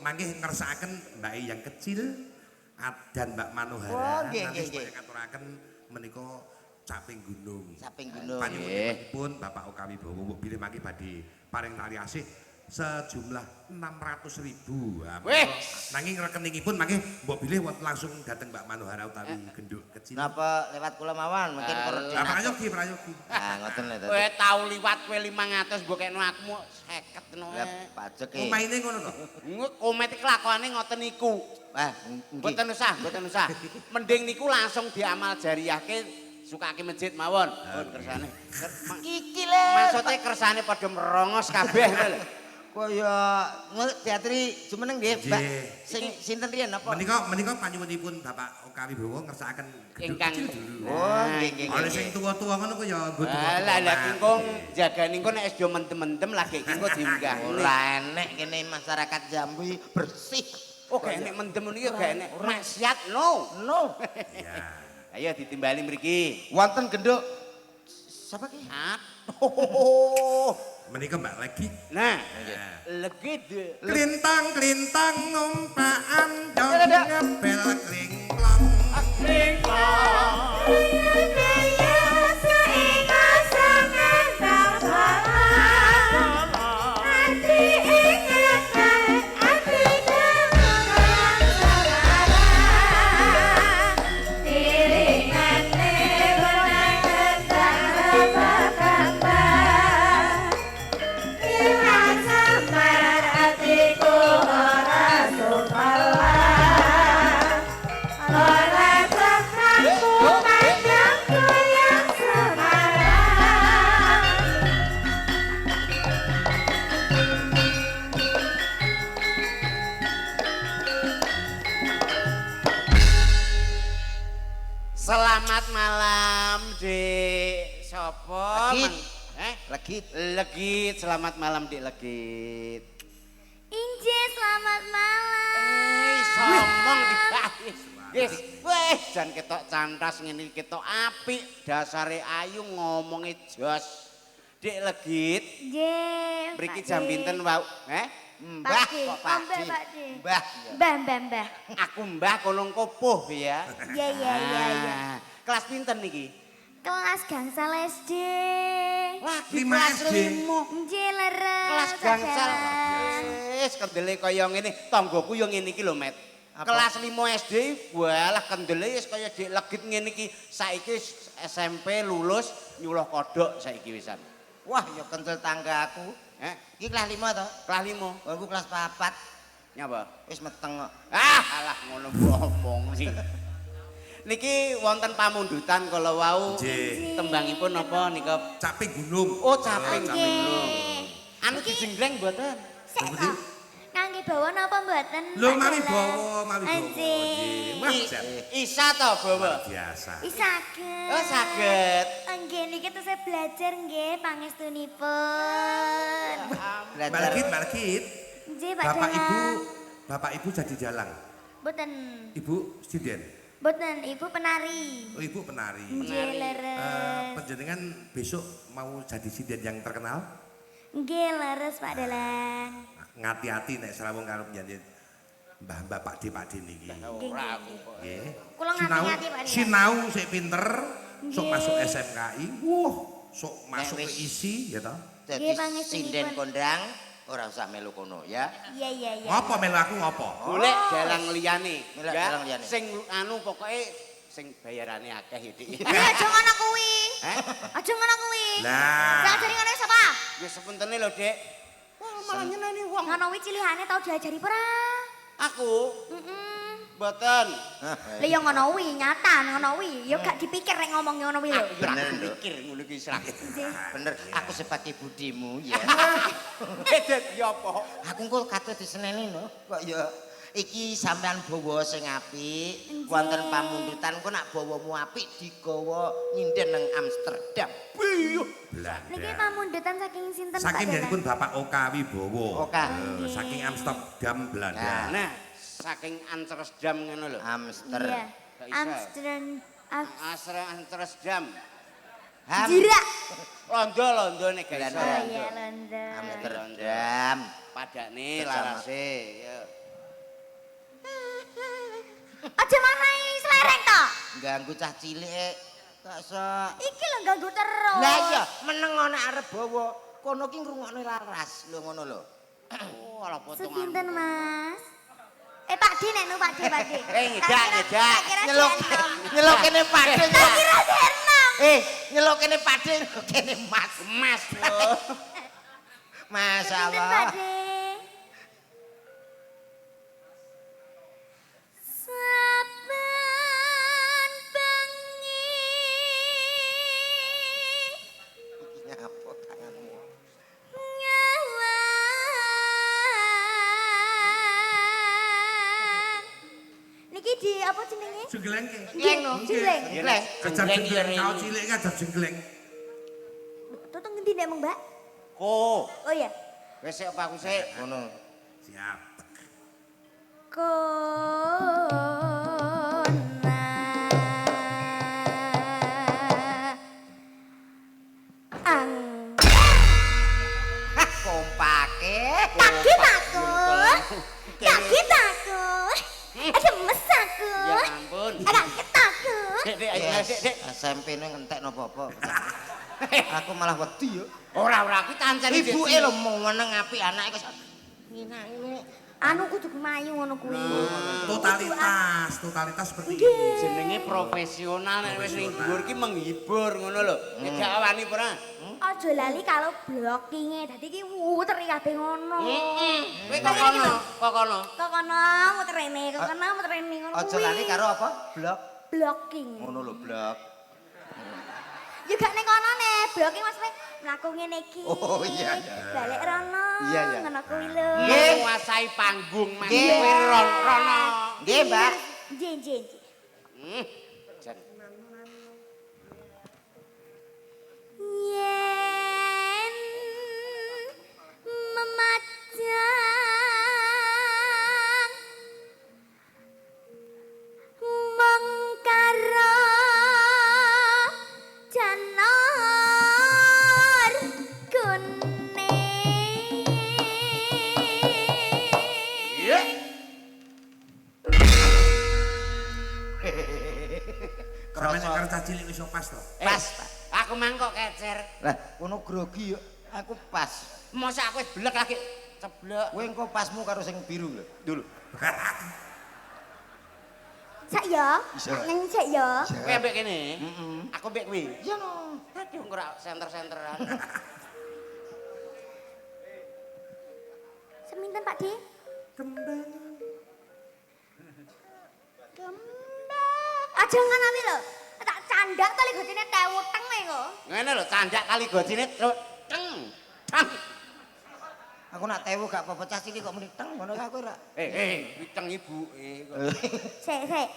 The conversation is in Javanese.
mangke ngersakaken Mbak yang kecil dan Mbak Manohara nanti supaya ngaturaken menika caping gunung. Caping gunung. Panjenenganipun Bapak Oka Wibowo bilih mangke badhe paring tali asih sejumlah 600.000. Nanging rekeningipun mangke mbok bilih langsung dateng Mbak Manohara utawi genduk kecil. Napa lewat kula mawon mungkin prayogi. Ah ngoten lho. Kowe tau liwat kowe 500 mbok kekno aku 50 no. Lah pajek e. Omaine ngono to. Komet iki lakone ngoten niku. Wah, mboten usah. Mending niku langsung diamal jariyahke sukake masjid mawon. Pun kersane. Kiki le. Maksude kersane padha merongos kabeh lho. Kaya teatri jumeneng nggih, Mbak. Sing sinten riyen napa? Menika panyuwunipun Bapak Oka Wibowo ngersakaken gedung kecil dulu. Oh, nggih. Ana sing tuwa-tuwa ngono ku ya nggo tuwa. Lah kingkong jagane engko nek do mendem-mendem lagi kingko diunggah. Ora enek kene masyarakat Jambi bersih. Oh, gak enek mendem niku gak enek maksiat no. Ya. Ayo ditimbali mriki. Wonten genduk sapa ki? Oh. Menika Mbak lagi. Nah, legit. Klintang numpaan dong ngebel klingklong. Selamat malam, Dik. Sopo? Legit. Legit. Legit. Selamat malam, Dik Legit. Inje, selamat malam. Somong dibahis. Yes. Weh, jan ketok cantas ngene ketok apik, dasare ayu ngomonge jos. Dik Legit. Nggih. Mriki jam pinten wau? Mbah kok Pak Di. Mbah. Aku mbah kono kopuh ya. Iya. Kelas pinten niki? Kelas gangsal SD. Wah, 5 SD. Nggih, leres. Kelas gangsal. Wis kendele kaya ngene, tanggoku yo ngene iki lho, Met. Kelas 5 SD, walah kendele wis kaya Dik Legit ngene iki. Saiki SMP lulus nyuluh kodhok saiki wisan. Wah, ya kentul tangga aku. Iki kelas 5 to? Kelas 5. Aku kelas 4. Nyapa? Wis meteng kok. Alah ngono ngomong sih. Niki wonten pamundutan kala wau. Tembangipun napa nika? Caping gunung. Oh, caping gunung. Nggih. Anu dijenggleng mboten? Sik to. Kangge bawa napa mboten? Lho mami bawa. Anjing. Wah, Isa to bawa? biasa. Saged. Oh, saged. Nggih niki saya belajar nggih pangestunipun. Mbak Legit. Nggih, Pak Bapak Dalang. Bapak Ibu jadi jalang. Mboten. Ibu sinden. Mboten, Ibu penari. Oh, Ibu penari. Nggih, leres. Panjenengan besok mau jadi sinden yang terkenal? Nggih, leres Pak Dalang. Ngati-hati nek sarawung karo penyanyi mbah-mbah Pak D niki. Ora aku kok. Nggih. Kula ngati-ngati Pak Dalang. Sinau sik pinter, sok Nggih. masuk SMKI. Sok masuk ke ISI ya toh. Dadi Nggih, pangestunipun. sinden kondang ora usah melu kono ya. Iya. Ngopo melu aku ngopo? Golek dalang liyane. Golek Ya, dalang liyane. Sing anu pokoke sing bayarane akeh ya, Dik. Aja ngono kuwi. Heh? Aja ngono kuwi. Lah. Sak ajari ngono sapa? Ya sepuntene lho, Dik. Wah, malah nyeneni wong. Ngono kuwi cilihane tau diajari ora? Aku Heeh. mboten. Lah ya ngono kuwi nyata ngono kuwi. Ya gak dipikir nek ngomong ngono kuwi lho. Bener, Nduk. Mikir ngono ki srak. Bener, aku sebagai budimu ya. Edet ya apa? Aku engko katut diseneni no. Kok ya iki sampean bawa sing apik, wonten pamundutan kok nak bawamu apik digawa nyinden nang Amsterdam. Niki pamundutan saking sinten Pak? Saking Dalang? yanipun Bapak Oka Wibowo. Oka. Saking Amsterdam Belanda. Nah, saking Amsterdam ngono lho. Amsterdam. Iya. Amsterdam. Amsterdam. Jirak. Londo nek gak iso. Oh iya London. Amsterdam. Padane Bersama. larase ya. ganggu cah cilik. Gak usah. Iki lho ganggu terus. Lah iya, meneng ana arep bawa. Kono ki ngrungokne laras lho ngono lho. Oh, ala potongan. Sepinten, Mas? Pak D nek Pak D. Nyedak. Nyeluk kene Pakde. Tak kira seneng. Nyeluk kene Pakde kene Mas. Mas lho. Sepinten, Pak Masalah. D? Saben bengi Nyapa tanganmu. nyawang. Niki di apa jenenge? Jenggleng ke. Nggih, jengleng. Gleng. Jajar jenggleng, kau cilik kan jajar jenggleng. Toto ngendi nek, Mbak? Ko. Oh iya. Wis sik apa aku sik ngono. Siap. Kona ang Kompake. kaget aku. Kaget aku. Gemes aku. Ya ampun. Kaget aku. Dek, ayo Dek. SMP ne ngentek napa apa. Aku malah wedi yo. Ora aku kancane Ibuke lho meneng apik anake kok ngene. Anu kudu mayu ngono kuwi. Totalitas seperti ini. jenenge profesional nek wis ning dhuwur ki menghibur ngono lho. Nek gak wani ora. Aja lali kalau blockinge dadi ki muteri kabeh ngono. Kowe kok kono, Kok kono muterene, kok kono muterene ngono Aja lali karo apa? Blok. blocking. Ngono lho, blok. Ya gak ning kono ne, blocking maksudnya mlaku ngene iki. Oh, iya. Balik rono. Iya, iya. Ngono kuwi lho. Nggih. Nguasai panggung Mas Nggih. kowe rono. Nggih, Mbak. Nggih, nggih. Jan. Yen memajang mengkara janor kuning. Iya. Sampe nek karo cah cilik wis pas to. Pas. Aku mangkok kecer. Lah, kono grogi yo. Aku pas. Mosok aku wis blek lagi ceblok. Kowe engko pasmu karo sing biru lho. Dulu. Sak ya? Bisa. Neng cek ya? Kowe ambek kene. Aku ambek kowe. Iya no. Aduh ora senter-senteran. Seminten Pak D? Kembang. Aja nganami lho. Tak candak kali gocine tewuteng kok. Ngene lho candak kali gocine truk teng. Tang. Aku nak tewu gak apa-apa cah cilik kok muni teng ngono aku ora. Witeng ibuke. Sik, sik.